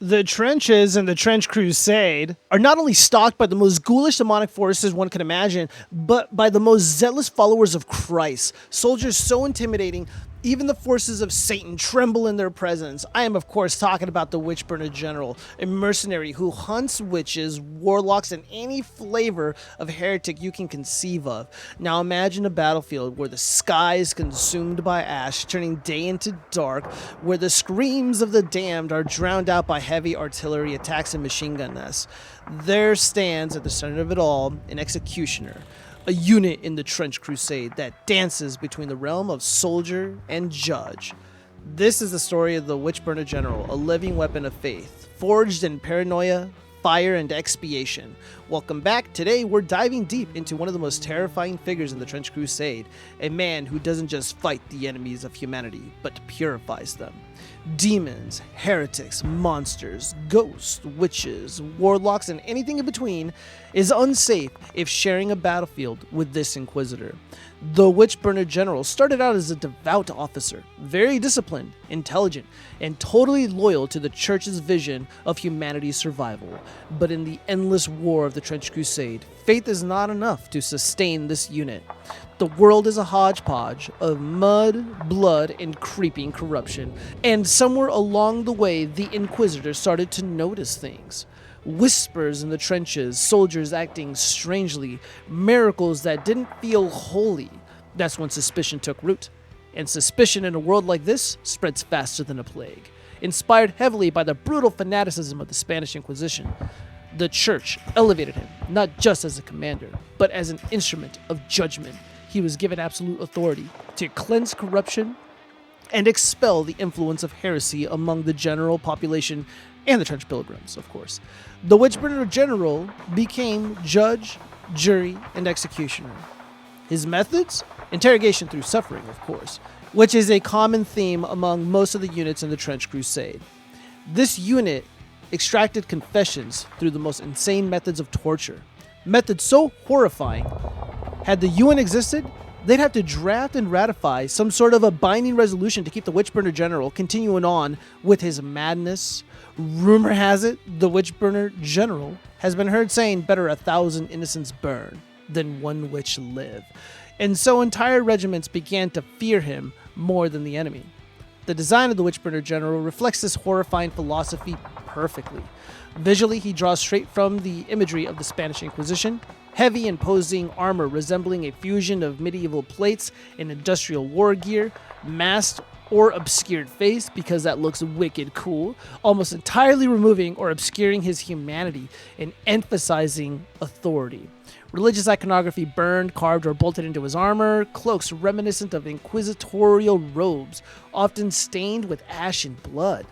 The trenches in the Trench Crusade are not only stalked by the most ghoulish demonic forces one can imagine, but by the most zealous followers of Christ. Soldiers so intimidating, even the forces of Satan tremble in their presence. I am, of course, talking about the Witchburner General, a mercenary who hunts witches, warlocks, and any flavor of heretic you can conceive of. Now imagine a battlefield where the sky is consumed by ash, turning day into dark, where the screams of the damned are drowned out by heavy artillery attacks and machine gun nests. There stands at the center of it all an executioner, a unit in the Trench Crusade that dances between the realm of soldier and judge. This is the story of the Witchburner General, a living weapon of faith, forged in paranoia, fire, and expiation. Welcome back. Today we're diving deep into one of the most terrifying figures in the Trench Crusade, a man who doesn't just fight the enemies of humanity, but purifies them. Demons, heretics, monsters, ghosts, witches, warlocks, and anything in between is unsafe if sharing a battlefield with this Inquisitor. The Witchburner General started out as a devout officer, very disciplined, intelligent, and totally loyal to the Church's vision of humanity's survival. But in the endless war of the Trench Crusade, faith is not enough to sustain this unit. The world is a hodgepodge of mud, blood, and creeping corruption. And somewhere along the way, the Inquisitor started to notice things. Whispers in the trenches, soldiers acting strangely, miracles that didn't feel holy. That's when suspicion took root. And suspicion in a world like this spreads faster than a plague. Inspired heavily by the brutal fanaticism of the Spanish Inquisition, the Church elevated him not just as a commander, but as an instrument of judgment. He was given absolute authority to cleanse corruption and expel the influence of heresy among the general population and the Trench Pilgrims, of course. The Witchburner General became judge, jury, and executioner. His methods? Interrogation through suffering, of course, which is a common theme among most of the units in the Trench Crusade. This unit extracted confessions through the most insane methods of torture. Methods so horrifying, had the UN existed, they'd have to draft and ratify some sort of a binding resolution to keep the Witchburner General continuing on with his madness. Rumor has it, the Witchburner General has been heard saying better 1,000 innocents burn than one witch live. And so entire regiments began to fear him more than the enemy. The design of the Witchburner General reflects this horrifying philosophy perfectly. Visually, he draws straight from the imagery of the Spanish Inquisition, heavy imposing armor resembling a fusion of medieval plates and industrial war gear, masked or obscured face because that looks wicked cool, almost entirely removing or obscuring his humanity and emphasizing authority. Religious iconography burned, carved, or bolted into his armor, cloaks reminiscent of inquisitorial robes, often stained with ash and blood.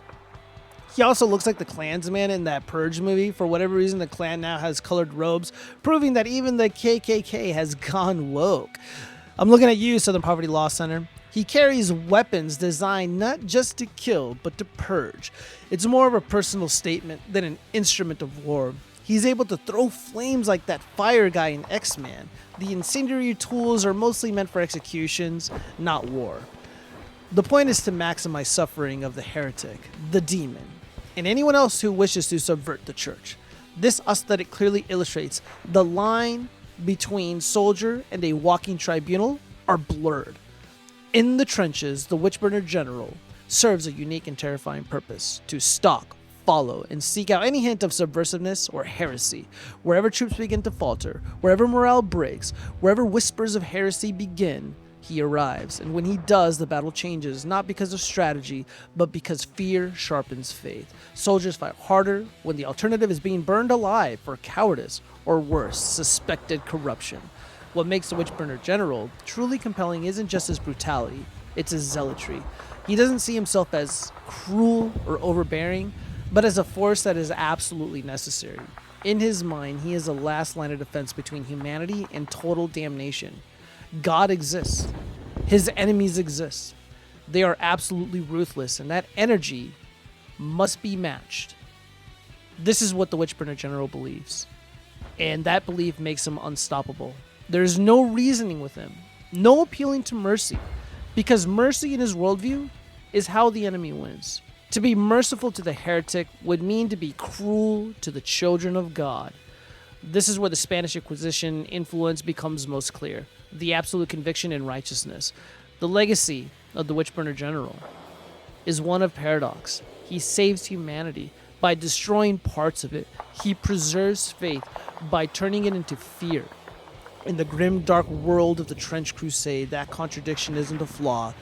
He also looks like the Klansman in that Purge movie. For whatever reason, the Klan now has colored robes, proving that even the KKK has gone woke. I'm looking at you, Southern Poverty Law Center. He carries weapons designed not just to kill, but to purge. It's more of a personal statement than an instrument of war. He's able to throw flames like that fire guy in X-Men. The incendiary tools are mostly meant for executions, not war. The point is to maximize suffering of the heretic, the demon, and anyone else who wishes to subvert the Church. This aesthetic clearly illustrates the line between soldier and a walking tribunal are blurred. In the trenches, the Witchburner General serves a unique and terrifying purpose: to stalk, follow, and seek out any hint of subversiveness or heresy. Wherever troops begin to falter, wherever morale breaks, wherever whispers of heresy begin, he arrives. And when he does, the battle changes, not because of strategy, but because fear sharpens faith. Soldiers fight harder when the alternative is being burned alive for cowardice, or worse, suspected corruption. What makes the Witchburner General truly compelling isn't just his brutality, it's his zealotry. He doesn't see himself as cruel or overbearing, but as a force that is absolutely necessary. In his mind, he is the last line of defense between humanity and total damnation. God exists. His enemies exist. They are absolutely ruthless, and that energy must be matched. This is what the Witchburner General believes, and that belief makes him unstoppable. There's no reasoning with him, no appealing to mercy, because mercy in his worldview is how the enemy wins. To be merciful to the heretic would mean to be cruel to the children of God. This is where the Spanish Inquisition influence becomes most clear. The absolute conviction and righteousness. The legacy of the Witchburner General is one of paradox. He saves humanity by destroying parts of it. He preserves faith by turning it into fear. In the grim, dark world of the Trench Crusade, that contradiction isn't a flaw,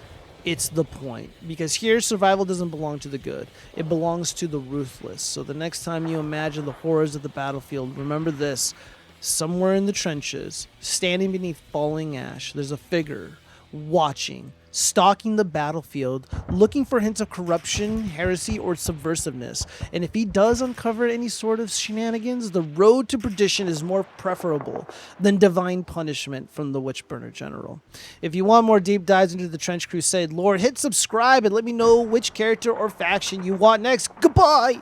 it's the point. Because here, survival doesn't belong to the good. It belongs to the ruthless. So the next time you imagine the horrors of the battlefield, remember this. Somewhere in the trenches, standing beneath falling ash, there's a figure watching, stalking the battlefield, looking for hints of corruption, heresy, or subversiveness. And if he does uncover any sort of shenanigans, the road to perdition is more preferable than divine punishment from the Witchburner General. If you want more deep dives into the Trench Crusade lore, hit subscribe and let me know which character or faction you want next. Goodbye!